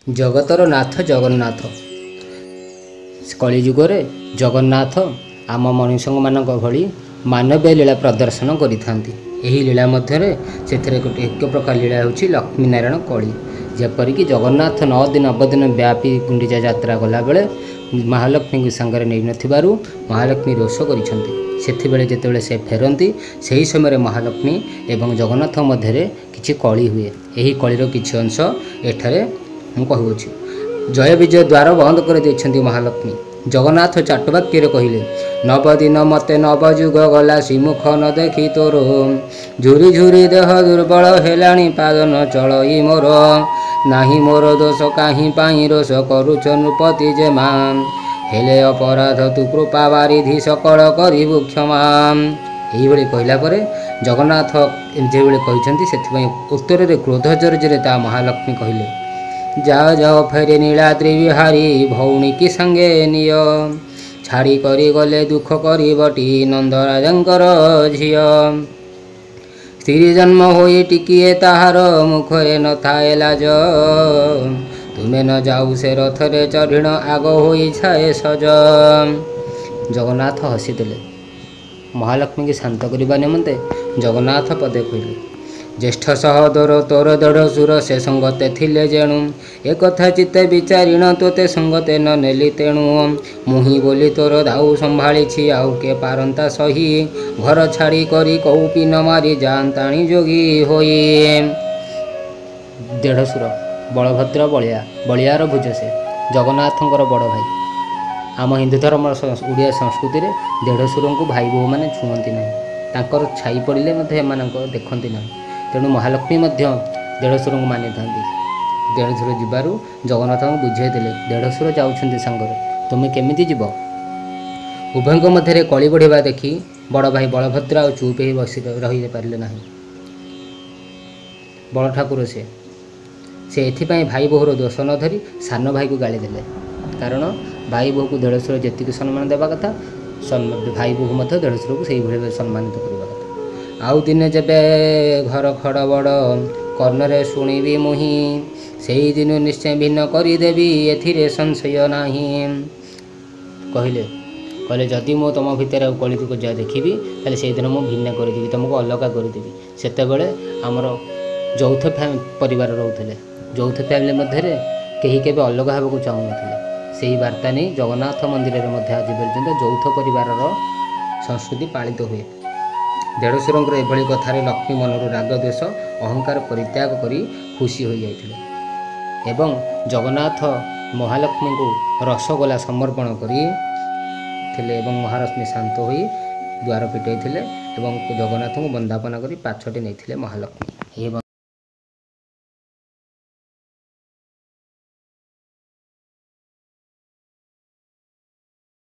जगतर नाथ जगन्नाथ कलिजुगे जगन्नाथ आम मनुष्य मान भली मानवीय लीला प्रदर्शन करी लीला मध्य से एक प्रकार लीला हूँ लक्ष्मी नारायण कली जेपरिक जगन्नाथ 9 दिन 9 दिन व्यापी गुंडीचा यात्रा गला बेले महालक्ष्मी को सांगे नहीं नथिबारु महालक्ष्मी रोष करें जिते से फेरती से ही समय महालक्ष्मी एवं जगन्नाथ मध्य किसी कली हुए यही कलीर किसी अंश एठारे मुझे जय विजय द्वार बंद कर देछंती महालक्ष्मी जगन्नाथ चाटवाक्य कहले 9 दिन मते 9 जुग गला श्रीमुख न देखी तोर झुरी झुरी देह दुर्बल हेलाणी पाद न चलई मोर नाही मोर दोष काहीं पाई रोष करुच नृपति जे माम हेले अपराध तु कृपा बारिधि सकल करिबु क्षमा यही कहला पर जगन्नाथ जो कहते उत्तर में क्रोध जर्जरे ता महालक्ष्मी कहले जाओ जाओ फेरे नीलाद्रि बिहारी भौणी की संगे निय छाड़ी करी गले दुख करी बटी नंदराजंकर झिय स्त्री जन्म होई टिकिए ताहार मुखरे न थाए लाज तुमे न जाऊ से रथरे चढ़िण आग होई छाए सज जगन्नाथ हसीदेले महालक्ष्मी की शांत करने निमंते जगन्नाथ पदे कहले ज्येष्ठ सहोदर तोर दृढ़ सुर से संगते थिले जेणु एक कथा चित्ते विचारिण तोते संगते न नेली तेणु मुही बोली तोर दाऊ संभाली आउ के पारंता सही घर छाड़ी करी कौपी न मारी जानताणी जोगी होई देढ़ सुर बलभद्र बलिया बलियार भुज से जगन्नाथंकर बड़ भाई आम हिंदू धर्म ओडिया संस्कृति में देढ़ सुर को भाई बोह मैंने छुअंती ना छाई पड़े देखती ना तेणु महालक्ष्मी देढ़शुर को मानी था देढ़शुर जीवार जगन्नाथ को बुझे देढ़शुर जाऊँच सांगरे तुम्हें केमी जीव उभय मध्य कली बढ़िया देखी बड़ भाई बलभद्र आ चुप ही बस रही पारे ना बड़ ठाकुर से एथिपाई भाई बोहर दोष न धरी सान भाई को गाली देले कारण भाई बोह को देढ़शुर जी सम्मान देवा कथा भाई बोह देढ़शुर को से सम्मानित करवा कथा आउ दिने जेबे घर खड़ बड़ कर्णरे शुणिबी मुही से ही दिन निश्चय भिन्न करदेवी एथिरे संशय नाही कहले कहले जदि मो तुम भितर कली को जा देखी ताले से दिन मुझे भिन्न करदेवी तुमको अलग करदेवी सेतेबेले आमर यौथ परिवार रोते यौथ फैमिली मध्य कहीं के अलग होगा चाहूँ से ही वार्ता नहीं जगन्नाथ मंदिर में आज पर्यटन यौथ परिवार संस्कृति पालित हुए देढ़शुर एभली कथार लक्ष्मी मनर राग द्वेष अहंकार परित्याग करी खुशी हो जाते एवं जगन्नाथ महालक्ष्मी को रसगोला समर्पण करी महालक्ष्मी शांत हो द्वार फिटाई जगन्नाथ को वंदापना कर पाछटे नहीं महालक्ष्मी।